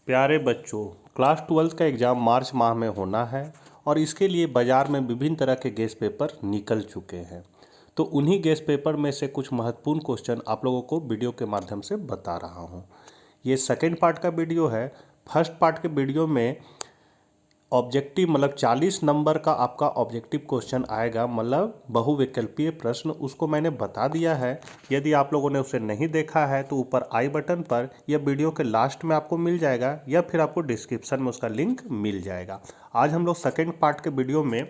प्यारे बच्चों, क्लास 12 का एग्ज़ाम मार्च माह में होना है और इसके लिए बाज़ार में विभिन्न तरह के गेस्ट पेपर निकल चुके हैं। तो उन्हीं गेस्ट पेपर में से कुछ महत्वपूर्ण क्वेश्चन आप लोगों को वीडियो के माध्यम से बता रहा हूँ। ये सेकंड पार्ट का वीडियो है। फर्स्ट पार्ट के वीडियो में ऑब्जेक्टिव मतलब 40 नंबर का आपका ऑब्जेक्टिव क्वेश्चन आएगा, मतलब बहुविकल्पीय प्रश्न, उसको मैंने बता दिया है। यदि आप लोगों ने उसे नहीं देखा है तो ऊपर आई बटन पर या वीडियो के लास्ट में आपको मिल जाएगा या फिर आपको डिस्क्रिप्शन में उसका लिंक मिल जाएगा। आज हम लोग सेकेंड पार्ट के वीडियो में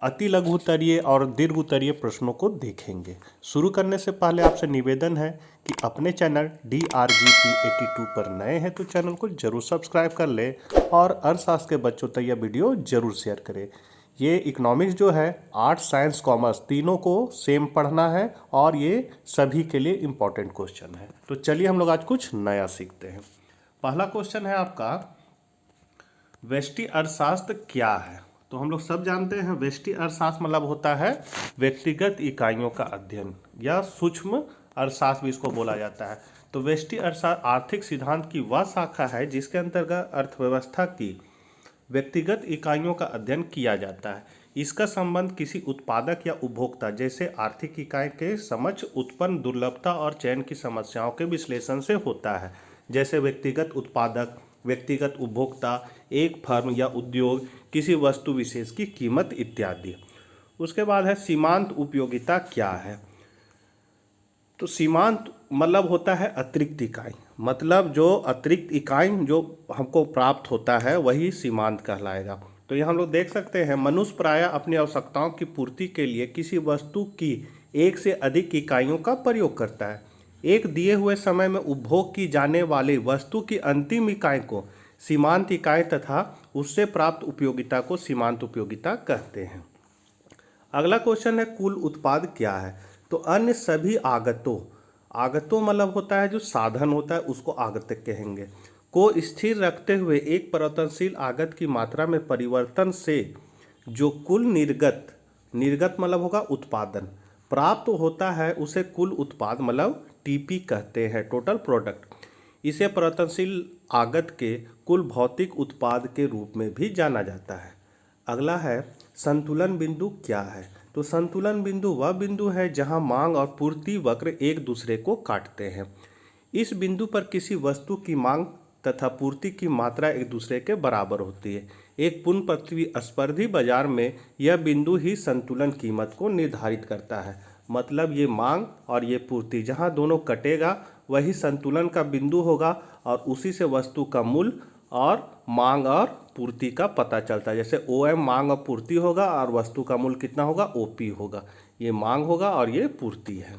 अति लघु उत्तरीय और दीर्घ उत्तरीय प्रश्नों को देखेंगे। शुरू करने से पहले आपसे निवेदन है कि अपने चैनल DRGP82 पर नए हैं तो चैनल को जरूर सब्सक्राइब कर ले और अर्थशास्त्र के बच्चों तक यह वीडियो जरूर शेयर करें। ये इकोनॉमिक्स जो है, आर्ट्स साइंस कॉमर्स तीनों को सेम पढ़ना है और ये सभी के लिए इम्पोर्टेंट क्वेश्चन है। तो चलिए हम लोग आज कुछ नया सीखते हैं। पहला क्वेश्चन है आपका, व्यष्टि अर्थशास्त्र क्या है? तो हम लोग सब जानते हैं व्यष्टि अर्थशास्त्र मतलब होता है व्यक्तिगत इकाइयों का अध्ययन या सूक्ष्म अर्थशास्त्र भी इसको बोला जाता है। तो व्यष्टि अर्थशास्त्र आर्थिक सिद्धांत की वह शाखा है जिसके अंतर्गत अर्थव्यवस्था की व्यक्तिगत इकाइयों का अध्ययन किया जाता है। इसका संबंध किसी उत्पादक या उपभोक्ता जैसे आर्थिक इकाई के समक्ष उत्पन्न दुर्लभता और चयन की समस्याओं के विश्लेषण से होता है। जैसे व्यक्तिगत उत्पादक, व्यक्तिगत उपभोक्ता, एक फर्म या उद्योग, किसी वस्तु विशेष की कीमत इत्यादि। उसके बाद है सीमांत उपयोगिता क्या है? तो सीमांत मतलब होता है अतिरिक्त इकाई, मतलब जो अतिरिक्त इकाई जो हमको प्राप्त होता है वही सीमांत कहलाएगा। तो यहाँ हम लोग देख सकते हैं, मनुष्य प्रायः अपनी आवश्यकताओं की पूर्ति के लिए किसी वस्तु की एक से अधिक इकाइयों का प्रयोग करता है। एक दिए हुए समय में उपभोग की जाने वाली वस्तु की अंतिम इकाई को सीमांत इकाई तथा उससे प्राप्त उपयोगिता को सीमांत उपयोगिता कहते हैं। अगला क्वेश्चन है, कुल उत्पाद क्या है? तो अन्य सभी आगतों मतलब होता है जो साधन होता है उसको आगत कहेंगे, को स्थिर रखते हुए एक परिवर्तनशील आगत की मात्रा में परिवर्तन से जो कुल निर्गत मतलब होगा उत्पादन प्राप्त होता है उसे कुल उत्पाद मतलब टीपी कहते हैं, टोटल प्रोडक्ट। इसे परिवर्तनशील आगत के कुल भौतिक उत्पाद के रूप में भी जाना जाता है। अगला है, संतुलन बिंदु क्या है? तो संतुलन बिंदु वह बिंदु है जहां मांग और पूर्ति वक्र एक दूसरे को काटते हैं। इस बिंदु पर किसी वस्तु की मांग तथा पूर्ति की मात्रा एक दूसरे के बराबर होती है। एक पूर्ण प्रतिस्पर्धी बाजार में यह बिंदु ही संतुलन कीमत को निर्धारित करता है। मतलब ये मांग और ये पूर्ति जहाँ दोनों कटेगा वही संतुलन का बिंदु होगा और उसी से वस्तु का मूल्य और मांग और पूर्ति का पता चलता है। जैसे OM मांग और पूर्ति होगा और वस्तु का मूल्य कितना होगा, OP होगा। ये मांग होगा और ये पूर्ति है।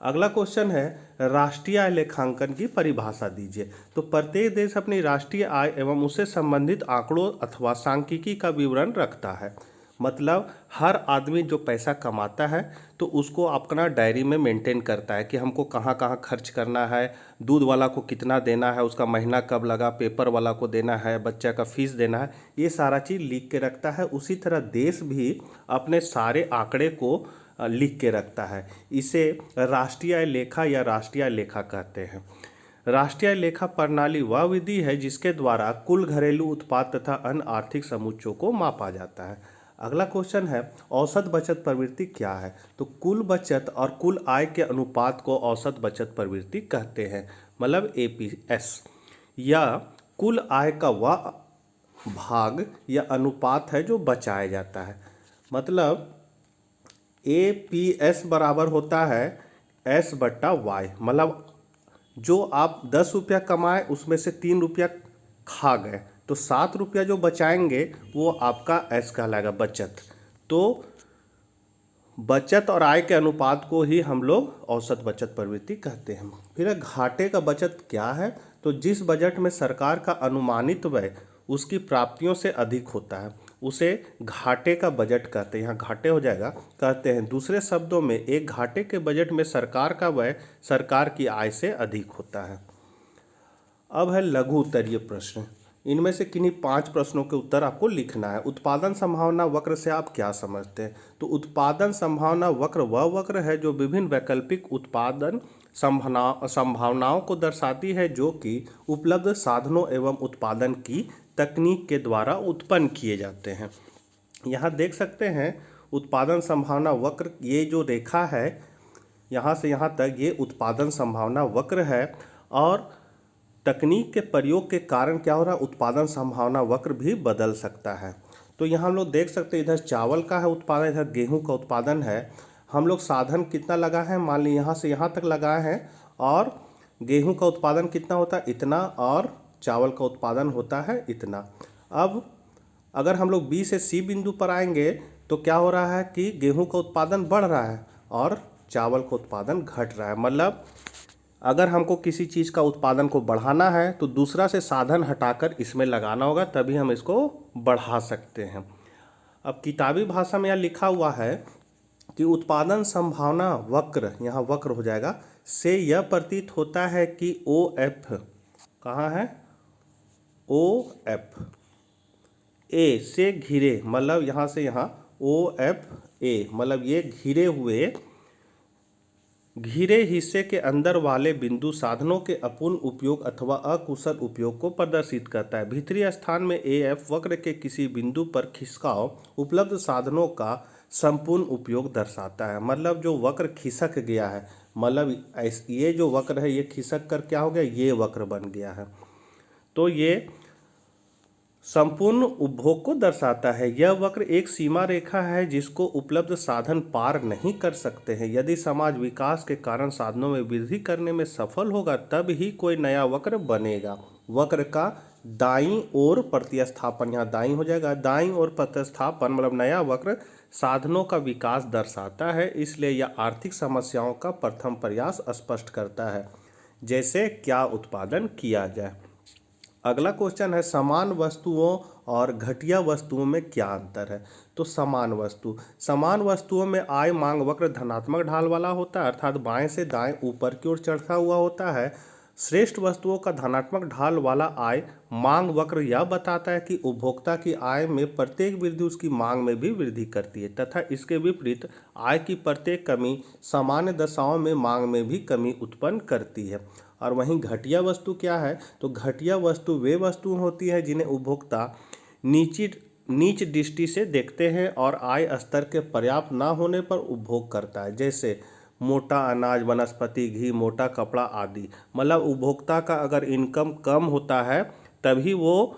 अगला क्वेश्चन है, राष्ट्रीय आय लेखांकन की परिभाषा दीजिए। तो प्रत्येक देश अपनी राष्ट्रीय आय एवं उससे संबंधित आंकड़ों अथवा सांख्यिकी का विवरण रखता है। मतलब हर आदमी जो पैसा कमाता है तो उसको अपना डायरी में मेंटेन करता है कि हमको कहाँ कहाँ खर्च करना है, दूध वाला को कितना देना है, उसका महीना कब लगा, पेपर वाला को देना है, बच्चा का फीस देना है, ये सारा चीज़ लिख के रखता है। उसी तरह देश भी अपने सारे आंकड़े को लिख के रखता है। इसे राष्ट्रीय लेखा या राष्ट्रीय लेखा कहते हैं। राष्ट्रीय लेखा प्रणाली वह विधि है जिसके द्वारा कुल घरेलू उत्पाद तथा अन्य आर्थिक समुच्चयों को मापा जाता है। अगला क्वेश्चन है, औसत बचत प्रवृत्ति क्या है? तो कुल बचत और कुल आय के अनुपात को औसत बचत प्रवृत्ति कहते हैं, मतलब APS। या कुल आय का वह भाग या अनुपात है जो बचाया जाता है। मतलब APS बराबर होता है S/Y। मतलब जो आप 10 रुपया कमाए उसमें से 3 रुपया खा गए तो 7 रुपया जो बचाएंगे वो आपका S कहलाएगा, बचत। तो बचत और आय के अनुपात को ही हम लोग औसत बचत प्रवृत्ति कहते हैं। फिर घाटे का बचत क्या है? तो जिस बजट में सरकार का अनुमानित व्यय उसकी प्राप्तियों से अधिक होता है उसे घाटे का बजट कहते हैं। यहाँ घाटे हो जाएगा कहते हैं। दूसरे शब्दों में एक घाटे के बजट में सरकार का व्यय सरकार की आय से अधिक होता है। अब है लघु उत्तरीय प्रश्न। इनमें से किन्हीं 5 प्रश्नों के उत्तर आपको लिखना है। उत्पादन संभावना वक्र से आप क्या समझते हैं? तो उत्पादन संभावना वक्र वह वक्र है जो विभिन्न वैकल्पिक उत्पादन संभावनाओं को दर्शाती है जो कि उपलब्ध साधनों एवं उत्पादन की तकनीक के द्वारा उत्पन्न किए जाते हैं। यहाँ देख सकते हैं उत्पादन संभावना वक्र, ये जो रेखा है यहाँ से यहाँ तक, ये उत्पादन संभावना वक्र है और तकनीक के प्रयोग के कारण क्या हो रहा है, उत्पादन संभावना वक्र भी बदल सकता है। तो यहाँ हम लोग देख सकते हैं इधर चावल का है उत्पादन, इधर गेहूं का उत्पादन है। हम लोग साधन कितना लगा है, मान ली यहाँ से यहाँ तक लगाए हैं, और गेहूं का उत्पादन कितना होता है, इतना, और चावल का उत्पादन होता है इतना। अब अगर हम लोग बी से सी बिंदु पर आएंगे तो क्या हो रहा है कि गेहूं का उत्पादन बढ़ रहा है और चावल का उत्पादन घट रहा है। मतलब अगर हमको किसी चीज़ का उत्पादन को बढ़ाना है तो दूसरा से साधन हटाकर इसमें लगाना होगा, तभी हम इसको बढ़ा सकते हैं। अब किताबी भाषा में यहाँ लिखा हुआ है कि उत्पादन संभावना वक्र, यहाँ वक्र हो जाएगा, से यह प्रतीत होता है कि ओ एफ कहाँ है, ओ एफ ए से घिरे, मतलब यहाँ से यहाँ ओ एफ ए, मतलब ये घिरे हिस्से के अंदर वाले बिंदु साधनों के अपूर्ण उपयोग अथवा अकुशल उपयोग को प्रदर्शित करता है। भीतरी स्थान में ए एफ वक्र के किसी बिंदु पर खिसकाव उपलब्ध साधनों का संपूर्ण उपयोग दर्शाता है। मतलब जो वक्र खिसक गया है, मतलब ये जो वक्र है ये खिसक कर क्या हो गया, ये वक्र बन गया है, तो ये संपूर्ण उपभोग को दर्शाता है। यह वक्र एक सीमा रेखा है जिसको उपलब्ध साधन पार नहीं कर सकते हैं। यदि समाज विकास के कारण साधनों में वृद्धि करने में सफल होगा तब ही कोई नया वक्र बनेगा। वक्र का दाईं ओर प्रतिस्थापन, यहाँ दाईं हो जाएगा, दाईं ओर प्रतिस्थापन मतलब नया वक्र साधनों का विकास दर्शाता है, इसलिए यह आर्थिक समस्याओं का प्रथम प्रयास स्पष्ट करता है, जैसे क्या उत्पादन किया जाए। अगला क्वेश्चन है समान वस्तुओं और घटिया वस्तुओं में क्या अंतर है? तो समान वस्तुओं में आय मांग वक्र धनात्मक ढाल वाला होता है, अर्थात बाएं से दाएं ऊपर की ओर चढ़ता हुआ होता है। श्रेष्ठ वस्तुओं का धनात्मक ढाल वाला आय मांग वक्र यह बताता है कि उपभोक्ता की आय में प्रत्येक वृद्धि उसकी मांग में भी वृद्धि करती है, तथा इसके विपरीत आय की प्रत्येक कमी सामान्य दशाओं में मांग में भी कमी उत्पन्न करती है। और वहीं घटिया वस्तु क्या है? तो घटिया वस्तु वे वस्तु होती है जिन्हें उपभोक्ता नीच दृष्टि से देखते हैं और आय स्तर के पर्याप्त न होने पर उपभोग करता है, जैसे मोटा अनाज, वनस्पति घी, मोटा कपड़ा आदि। मतलब उपभोक्ता का अगर इनकम कम होता है तभी वो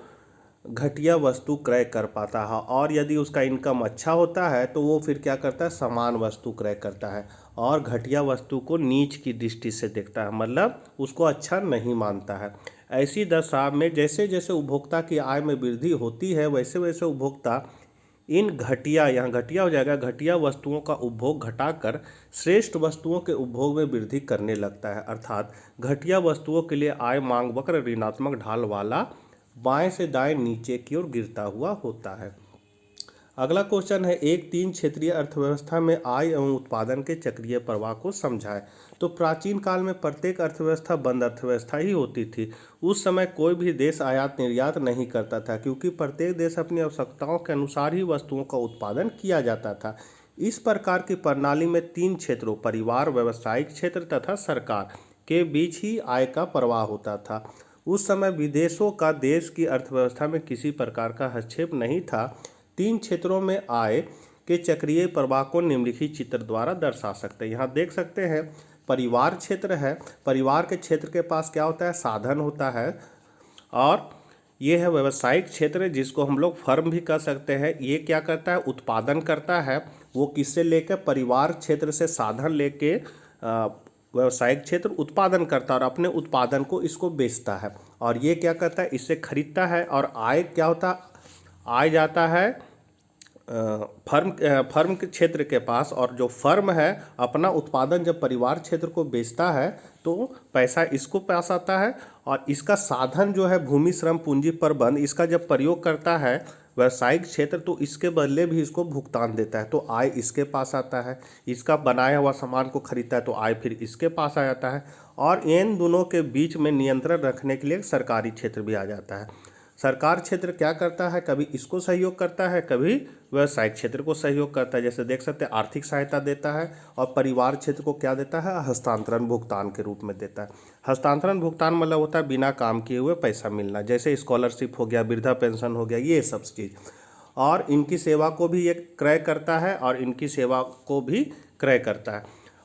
घटिया वस्तु क्रय कर पाता है, और यदि उसका इनकम अच्छा होता है तो वो फिर क्या करता है, समान वस्तु क्रय करता है और घटिया वस्तु को नीच की दृष्टि से देखता है, मतलब उसको अच्छा नहीं मानता है। ऐसी दशा में जैसे जैसे उपभोक्ता की आय में वृद्धि होती है वैसे वैसे उपभोक्ता इन घटिया, यहाँ घटिया हो जाएगा, घटिया वस्तुओं का उपभोग घटाकर श्रेष्ठ वस्तुओं के उपभोग में वृद्धि करने लगता है, अर्थात घटिया वस्तुओं के लिए आय मांग वक्र ऋणात्मक ढाल वाला बाएं से दाएं नीचे की ओर गिरता हुआ होता है। अगला क्वेश्चन है एक 3 क्षेत्रीय अर्थव्यवस्था में आय एवं उत्पादन के चक्रीय प्रवाह को समझाएं। तो प्राचीन काल में प्रत्येक अर्थव्यवस्था बंद अर्थव्यवस्था ही होती थी। उस समय कोई भी देश आयात निर्यात नहीं करता था, क्योंकि प्रत्येक देश अपनी आवश्यकताओं के अनुसार ही वस्तुओं का उत्पादन किया जाता था। इस प्रकार की प्रणाली में 3 क्षेत्रों परिवार, व्यावसायिक क्षेत्र तथा सरकार के बीच ही आय का प्रवाह होता था। उस समय विदेशों का देश की अर्थव्यवस्था में किसी प्रकार का हस्तक्षेप नहीं था। 3 क्षेत्रों में आय के चक्रीय प्रवाह को निम्नलिखित चित्र द्वारा दर्शा सकते हैं। यहाँ देख सकते हैं परिवार क्षेत्र है, परिवार के क्षेत्र के पास क्या होता है, साधन होता है, और ये है व्यवसायिक क्षेत्र जिसको हम लोग फर्म भी कह सकते हैं। ये क्या करता है, उत्पादन करता है। वो किससे लेकर, परिवार क्षेत्र से साधन लेके व्यवसायिक क्षेत्र उत्पादन करता है और अपने उत्पादन को इसको बेचता है, और ये क्या करता है, इससे खरीदता है। और आय क्या होता है, आय जाता है फर्म के क्षेत्र के पास, और जो फर्म है अपना उत्पादन जब परिवार क्षेत्र को बेचता है तो पैसा इसको पास आता है, और इसका साधन जो है भूमि, श्रम, पूंजी, प्रबंध, इसका जब प्रयोग करता है व्यावसायिक क्षेत्र तो इसके बदले भी इसको भुगतान देता है, तो आय इसके पास आता है। इसका बनाया हुआ सामान को खरीदता है तो आय फिर इसके पास आ जाता है। और इन दोनों के बीच में नियंत्रण रखने के लिए सरकारी क्षेत्र भी आ जाता है। सरकार क्षेत्र क्या करता है, कभी इसको सहयोग करता है, कभी व्यवसायिक क्षेत्र को सहयोग करता है। जैसे देख सकते हैं आर्थिक सहायता देता है, और परिवार क्षेत्र को क्या देता है, हस्तांतरण भुगतान के रूप में देता है। हस्तांतरण भुगतान मतलब होता है बिना काम किए हुए पैसा मिलना, जैसे स्कॉलरशिप हो गया, वृद्धा पेंशन हो गया, ये सब चीज़। और इनकी सेवा को भी ये क्रय करता है और इनकी सेवा को भी क्रय करता है,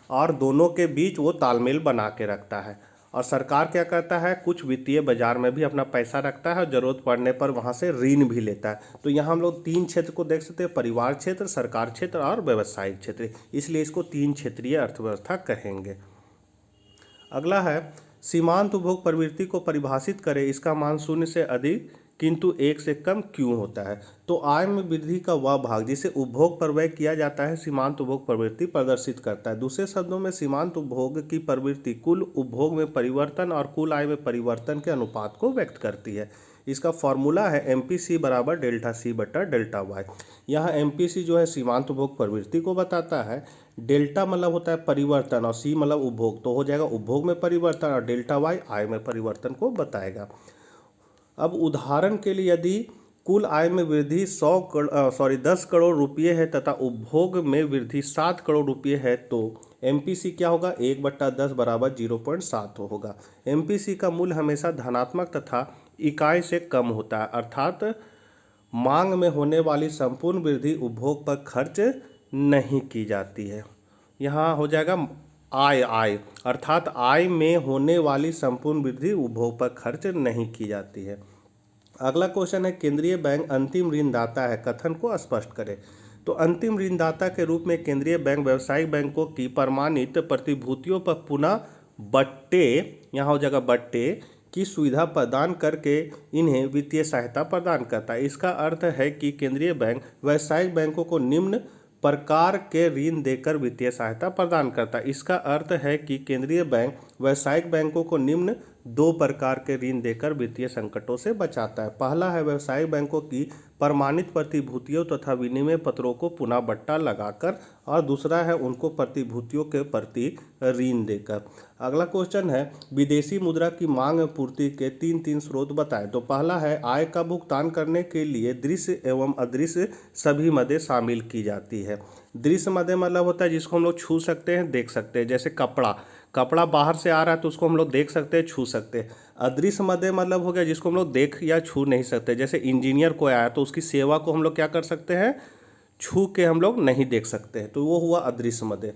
और दोनों के बीच वो तालमेल बना के रखता है। और सरकार क्या करता है, कुछ वित्तीय बाजार में भी अपना पैसा रखता है और जरूरत पड़ने पर वहाँ से ऋण भी लेता है। तो यहाँ हम लोग 3 क्षेत्र को देख सकते हैं, परिवार क्षेत्र, सरकार क्षेत्र और व्यवसायिक क्षेत्र, इसलिए इसको 3 क्षेत्रीय अर्थव्यवस्था कहेंगे। अगला है सीमांत उपभोग प्रवृत्ति को परिभाषित करें, इसका मान 0 से अधिक किंतु 1 से कम क्यों होता है। तो आय में वृद्धि का वह भाग जिसे उपभोग पर व्यय किया जाता है सीमांत उपभोग प्रवृत्ति प्रदर्शित करता है। दूसरे शब्दों में सीमांत उपभोग की प्रवृत्ति कुल उपभोग में परिवर्तन और कुल आय में परिवर्तन के अनुपात को व्यक्त करती है। इसका फॉर्मूला है MPC बराबर डेल्टा C बटा डेल्टा वाई। यहाँ MPC जो है सीमांत उपभोग प्रवृत्ति को बताता है, डेल्टा मतलब होता है परिवर्तन और C मतलब उपभोग, तो हो जाएगा उपभोग में परिवर्तन, और डेल्टा वाई आय में परिवर्तन को बताएगा। अब उदाहरण के लिए यदि कुल आय में वृद्धि 10 करोड़ रुपये है तथा उपभोग में वृद्धि 7 करोड़ रुपये है, तो MPC क्या होगा, 1/10 बराबर 0.7 होगा। MPC का मूल्य हमेशा धनात्मक तथा इकाई से कम होता है, अर्थात मांग में होने वाली संपूर्ण वृद्धि उपभोग पर खर्च नहीं की जाती है। यहाँ हो जाएगा आय अर्थात आय में होने वाली संपूर्ण वृद्धि उपभोग पर खर्च नहीं की जाती है। अगला क्वेश्चन है केंद्रीय बैंक अंतिम ऋणदाता है, कथन को स्पष्ट करें। तो अंतिम ऋणदाता के रूप में केंद्रीय बैंक व्यावसायिक बैंकों की प्रमाणित प्रतिभूतियों पर पुनः बट्टे, यहाँ हो जाएगा बट्टे की सुविधा प्रदान करके इन्हें वित्तीय सहायता प्रदान करता है। इसका अर्थ है कि केंद्रीय बैंक व्यावसायिक बैंकों को निम्न प्रकार के ऋण देकर वित्तीय सहायता प्रदान करता है। इसका अर्थ है कि केंद्रीय बैंक व्यावसायिक बैंकों को निम्न 2 प्रकार के ऋण देकर वित्तीय संकटों से बचाता है। पहला है व्यावसायिक बैंकों की प्रमाणित प्रतिभूतियों तथा विनिमय पत्रों को पुनः बट्टा लगाकर, और दूसरा है उनको प्रतिभूतियों के प्रति ऋण देकर। अगला क्वेश्चन है विदेशी मुद्रा की मांग में पूर्ति के 3 स्रोत बताएं। तो पहला है आय का भुगतान करने के लिए दृश्य एवं अदृश्य सभी मदें शामिल की जाती है। दृश्य मदें मतलब होता है जिसको हम लोग छू सकते हैं, देख सकते हैं, जैसे कपड़ा बाहर से आ रहा है तो उसको हम लोग देख सकते हैं, छू सकते हैं। अदृश्य मदें मतलब हो गया जिसको हम लोग देख या छू नहीं सकते, जैसे इंजीनियर कोई आया तो उसकी सेवा को हम लोग क्या कर सकते हैं, छू के हम लोग नहीं देख सकते हैं, तो वो हुआ अदृश्य मदें।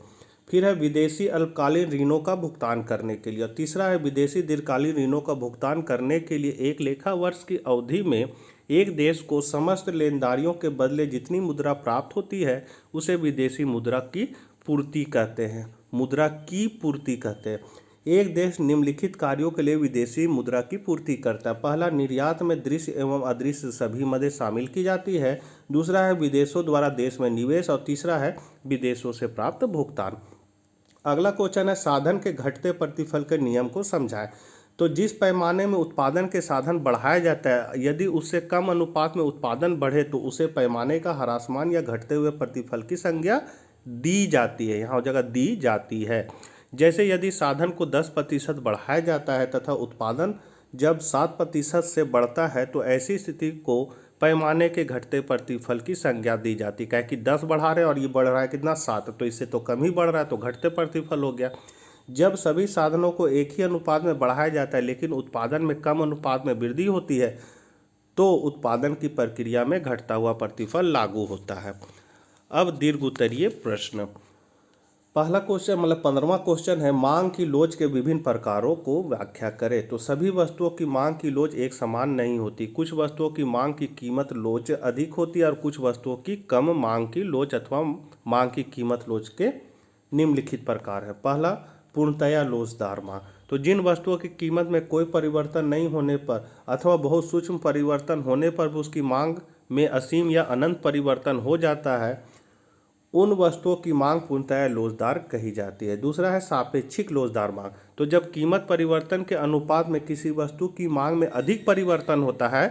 फिर है विदेशी अल्पकालीन ऋणों का भुगतान करने के लिए, और तीसरा है विदेशी दीर्घकालीन ऋणों का भुगतान करने के लिए एक लेखा वर्ष की अवधि में एक देश को समस्त लेनदारियों के बदले जितनी मुद्रा प्राप्त होती है उसे विदेशी मुद्रा की पूर्ति कहते हैं। मुद्रा की पूर्ति कहते हैं। एक देश निम्नलिखित कार्यों के लिए विदेशी मुद्रा की पूर्ति करता है। पहला, निर्यात में दृश्य एवं अदृश्य सभी मदें शामिल की जाती है। दूसरा है विदेशों द्वारा देश में निवेश, और तीसरा है विदेशों से प्राप्त भुगतान। अगला क्वेश्चन है साधन के घटते प्रतिफल के नियम को समझाएं। तो जिस पैमाने में उत्पादन के साधन बढ़ाया जाता है, यदि उससे कम अनुपात में उत्पादन बढ़े तो उसे पैमाने का ह्रासमान या घटते हुए प्रतिफल की संज्ञा दी जाती है। यहाँ जगह दी जाती है। जैसे यदि साधन को 10% बढ़ाया जाता है तथा उत्पादन जब 7% से बढ़ता है तो ऐसी स्थिति को पैमाने के घटते प्रतिफल की संज्ञा दी जाती है। कि 10 बढ़ा रहे और ये बढ़ रहा है कितना, 7, तो इससे तो कम ही बढ़ रहा है तो घटते प्रतिफल हो गया। जब सभी साधनों को एक ही अनुपात में बढ़ाया जाता है लेकिन उत्पादन में कम अनुपात में वृद्धि होती है तो उत्पादन की प्रक्रिया में घटता हुआ प्रतिफल लागू होता है। अब दीर्घ उत्तरीय प्रश्न। पहला क्वेश्चन मतलब 15वां क्वेश्चन है मांग की लोच के विभिन्न प्रकारों को व्याख्या करें। तो सभी वस्तुओं की मांग की लोच एक समान नहीं होती। कुछ वस्तुओं की मांग की कीमत लोच अधिक होती है और कुछ वस्तुओं की कम मांग की लोच अथवा मांग की कीमत लोच के निम्नलिखित प्रकार है। पहला, पूर्णतया लोचदार मांग। तो जिन वस्तुओं की कीमत में कोई परिवर्तन नहीं होने पर अथवा बहुत सूक्ष्म परिवर्तन होने पर भी उसकी मांग में असीम या अनंत परिवर्तन हो जाता है, उन वस्तुओं की मांग पूर्णतया लोचदार कही जाती है। दूसरा है सापेक्षिक लोचदार मांग। तो जब कीमत परिवर्तन के अनुपात में किसी वस्तु की मांग में अधिक परिवर्तन होता है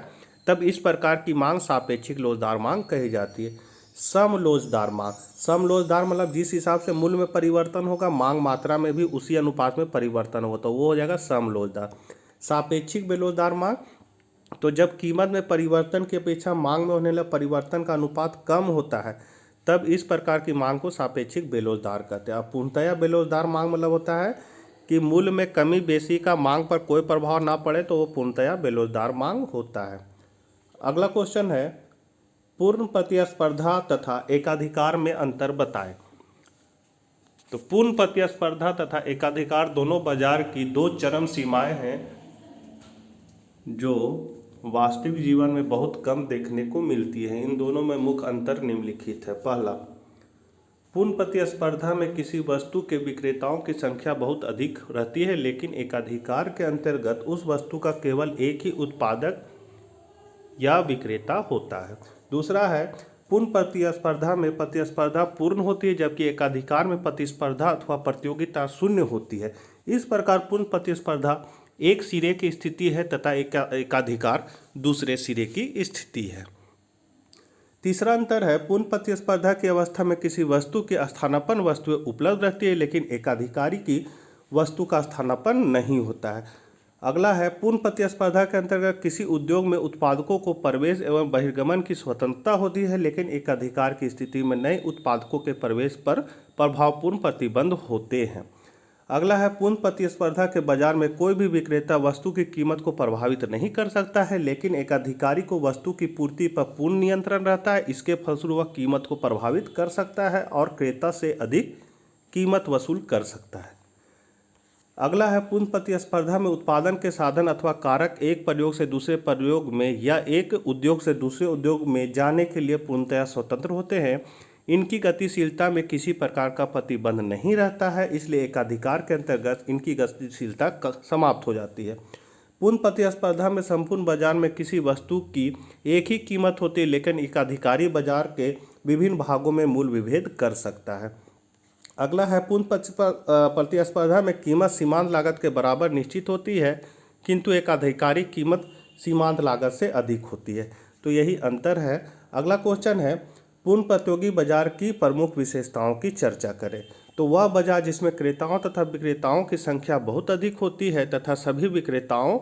तब इस प्रकार की मांग सापेक्षिक लोचदार मांग कही जाती है। समलोचदार मांग। समलोचदार मतलब जिस हिसाब से मूल्य में परिवर्तन होगा मांग मात्रा में भी उसी अनुपात में परिवर्तन होगा तो वो हो जाएगा समलोचदार। सापेक्षिक बेलोचदार मांग तो जब कीमत में परिवर्तन की अपेक्षा मांग में होने वाला परिवर्तन का अनुपात कम होता है तब इस प्रकार की मांग को सापेक्षिक बेरोजगार कहते हैं। अब पूर्णतया बेरोजगार मांग मतलब होता है कि मूल्य में कमी बेसी का मांग पर कोई प्रभाव ना पड़े तो वो पूर्णतया बेरोजगार मांग होता है। अगला क्वेश्चन है पूर्ण प्रतिस्पर्धा तथा एकाधिकार में अंतर बताएं। तो पूर्ण प्रतिस्पर्धा तथा एकाधिकार दोनों बाजार की दो चरम सीमाएं हैं जो वास्तविक जीवन में बहुत कम देखने को मिलती है। इन दोनों में मुख्य अंतर निम्नलिखित है। पहला, पूर्ण प्रतिस्पर्धा में किसी वस्तु के विक्रेताओं की संख्या बहुत अधिक रहती है, लेकिन एकाधिकार के अंतर्गत उस वस्तु का केवल एक ही उत्पादक या विक्रेता होता है। दूसरा है, पूर्ण प्रतिस्पर्धा में प्रतिस्पर्धा पूर्ण होती है जबकि एकाधिकार में प्रतिस्पर्धा अथवा प्रतियोगिता शून्य होती है। इस प्रकार पूर्ण प्रतिस्पर्धा एक सिरे की स्थिति है तथा एकाधिकार दूसरे सिरे की स्थिति है। तीसरा अंतर है, पूर्ण प्रतिस्पर्धा की अवस्था में किसी वस्तु की स्थानापन्न वस्तुएं उपलब्ध रहती है लेकिन एकाधिकारी की वस्तु का स्थानापन्न नहीं होता है। अगला है, पूर्ण प्रतिस्पर्धा के अंतर्गत किसी उद्योग में उत्पादकों को प्रवेश एवं बहिर्गमन की स्वतंत्रता होती है लेकिन एकाधिकार की स्थिति में नए उत्पादकों के प्रवेश पर प्रभावपूर्ण प्रतिबंध होते हैं। अगला है, पूर्ण प्रतिस्पर्धा के बाजार में कोई भी विक्रेता वस्तु की कीमत को प्रभावित नहीं कर सकता है लेकिन एकाधिकारी को वस्तु की पूर्ति पर पूर्ण नियंत्रण रहता है। इसके फलस्वरूप वह कीमत को प्रभावित कर सकता है और क्रेता से अधिक कीमत वसूल कर सकता है। अगला है, पूर्ण प्रतिस्पर्धा में उत्पादन के साधन अथवा कारक एक प्रयोग से दूसरे प्रयोग में या एक उद्योग से दूसरे उद्योग में जाने के लिए पूर्णतया स्वतंत्र होते हैं। इनकी गतिशीलता में किसी प्रकार का प्रतिबंध नहीं रहता है, इसलिए एकाधिकार के अंतर्गत इनकी गतिशीलता समाप्त हो जाती है। पूर्ण प्रतिस्पर्धा में संपूर्ण बाजार में किसी वस्तु की एक ही कीमत होती है लेकिन एकाधिकारी बाजार के विभिन्न भागों में मूल्य विभेद कर सकता है। अगला है, पूर्ण प्रतिस्पर्धा में कीमत सीमांत लागत के बराबर निश्चित होती है किंतु एकाधिकारी कीमत सीमांत लागत से अधिक होती है। तो यही अंतर है। अगला क्वेश्चन है, पूर्ण प्रतियोगी बाजार की प्रमुख विशेषताओं की चर्चा करें। तो वह बाजार जिसमें क्रेताओं तथा विक्रेताओं की संख्या बहुत अधिक होती है तथा सभी विक्रेताओं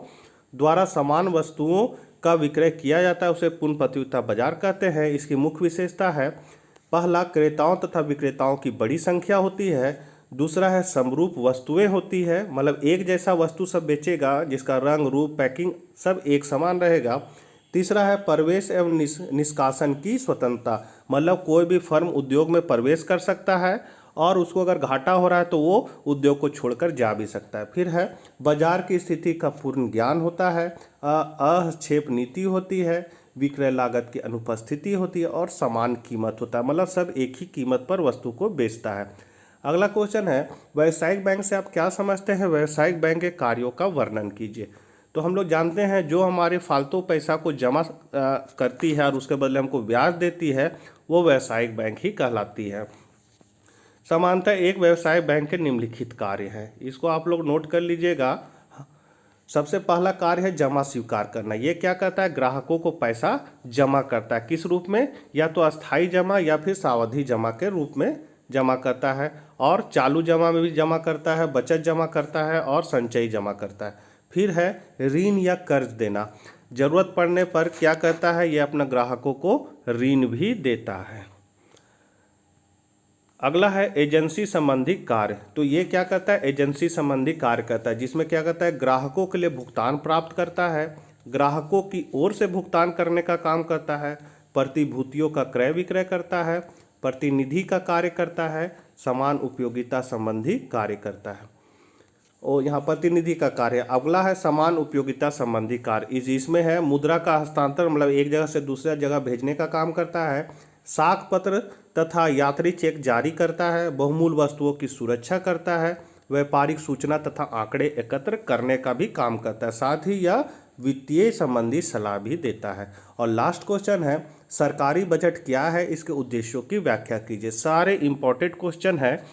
द्वारा समान वस्तुओं का विक्रय किया जाता है उसे पूर्ण प्रतियोगिता बाजार कहते हैं। इसकी मुख्य विशेषता है, पहला, क्रेताओं तथा विक्रेताओं की बड़ी संख्या होती है। दूसरा है, समरूप वस्तुएं होती है, मतलब एक जैसा वस्तु सब बेचेगा जिसका रंग रूप पैकिंग सब एक समान रहेगा। तीसरा है, प्रवेश एवं निष्कासन की स्वतंत्रता, मतलब कोई भी फर्म उद्योग में प्रवेश कर सकता है और उसको अगर घाटा हो रहा है तो वो उद्योग को छोड़कर जा भी सकता है। फिर है, बाजार की स्थिति का पूर्ण ज्ञान होता है, हस्तक्षेप नीति होती है, विक्रय लागत की अनुपस्थिति होती है और समान कीमत होता है, मतलब सब एक ही कीमत पर वस्तु को बेचता है। अगला क्वेश्चन है, व्यावसायिक बैंक से आप क्या समझते हैं? व्यावसायिक बैंक के कार्यों का वर्णन कीजिए। तो हम लोग जानते हैं जो हमारे फालतू पैसा को जमा करती है और उसके बदले हमको ब्याज देती है वो व्यावसायिक बैंक ही कहलाती है। सामान्यतः एक व्यवसाय बैंक के निम्नलिखित कार्य हैं, इसको आप लोग नोट कर लीजिएगा। सबसे पहला कार्य है जमा स्वीकार करना। ये क्या करता है? ग्राहकों को पैसा जमा करता है। किस रूप में? या तो अस्थायी जमा या फिर सावधि जमा के रूप में जमा करता है, और चालू जमा में भी जमा करता है, बचत जमा करता है और संचयी जमा करता है। फिर है ऋण या कर्ज देना। जरूरत पड़ने पर क्या करता है? ये अपना ग्राहकों को ऋण भी देता है। अगला है एजेंसी संबंधी कार्य। तो ये क्या करता है? एजेंसी संबंधी कार्य करता है, जिसमें क्या करता है? ग्राहकों के लिए भुगतान प्राप्त करता है, ग्राहकों की ओर से भुगतान करने का काम करता है, प्रतिभूतियों का क्रय विक्रय करता है, प्रतिनिधि का कार्य करता है, समान उपयोगिता संबंधी कार्य करता है। और यहाँ प्रतिनिधि का कार्य। अगला है समान उपयोगिता संबंधी कार्य। इसमें है मुद्रा का हस्तांतरण, मतलब एक जगह से दूसरा जगह भेजने का काम करता है, साख पत्र तथा यात्री चेक जारी करता है, बहुमूल्य वस्तुओं की सुरक्षा करता है, व्यापारिक सूचना तथा आंकड़े एकत्र करने का भी काम करता है, साथ ही यह वित्तीय संबंधी सलाह भी देता है। और लास्ट क्वेश्चन है सरकारी बजट क्या है, इसके उद्देश्यों की व्याख्या कीजिए। सारे इंपॉर्टेंट क्वेश्चन है।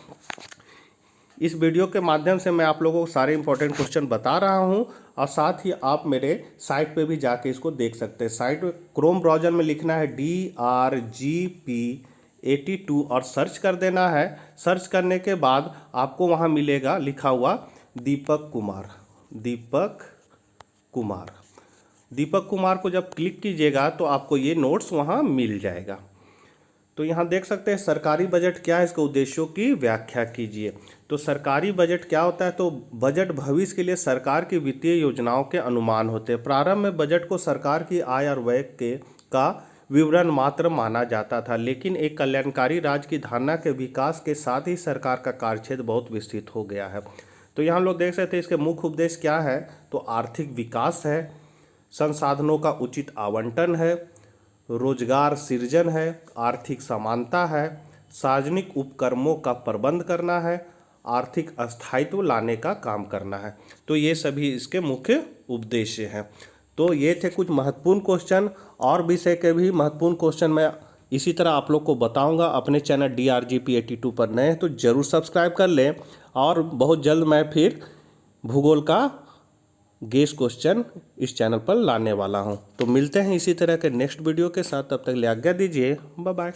इस वीडियो के माध्यम से मैं आप लोगों को सारे इंपॉर्टेंट क्वेश्चन बता रहा हूं, और साथ ही आप मेरे साइट पे भी जाके इसको देख सकते हैं। साइट में क्रोम ब्राउज़र में लिखना है DRGP82 और सर्च कर देना है। सर्च करने के बाद आपको वहां मिलेगा लिखा हुआ दीपक कुमार। दीपक कुमार को जब क्लिक कीजिएगा तो आपको ये नोट्स वहाँ मिल जाएगा। तो यहाँ देख सकते हैं सरकारी बजट क्या है, इसके उद्देश्यों की व्याख्या कीजिए। तो सरकारी बजट क्या होता है, तो बजट भविष्य के लिए सरकार की वित्तीय योजनाओं के अनुमान होते हैं। प्रारंभ में बजट को सरकार की आय और व्यय के का विवरण मात्र माना जाता था, लेकिन एक कल्याणकारी राज्य की धारणा के विकास के साथ ही सरकार का कार्यक्षेत्र बहुत विस्तृत हो गया है। तो यहाँ लोग देख सकते हैं इसके मुख्य उपदेश क्या है, तो आर्थिक विकास है, संसाधनों का उचित आवंटन है, रोजगार सृजन है, आर्थिक समानता है, सार्वजनिक उपक्रमों का प्रबंध करना है, आर्थिक स्थायित्व लाने का काम करना है। तो ये सभी इसके मुख्य उद्देश्य हैं। तो ये थे कुछ महत्वपूर्ण क्वेश्चन, और विषय के भी महत्वपूर्ण क्वेश्चन मैं इसी तरह आप लोग को बताऊंगा। अपने चैनल DRGP 82 पर नए हैं तो ज़रूर सब्सक्राइब कर लें, और बहुत जल्द मैं फिर भूगोल का गेस क्वेश्चन इस चैनल पर लाने वाला हूं। तो मिलते हैं इसी तरह के नेक्स्ट वीडियो के साथ, तब तक ले आज्ञा दीजिए, बाय बाय।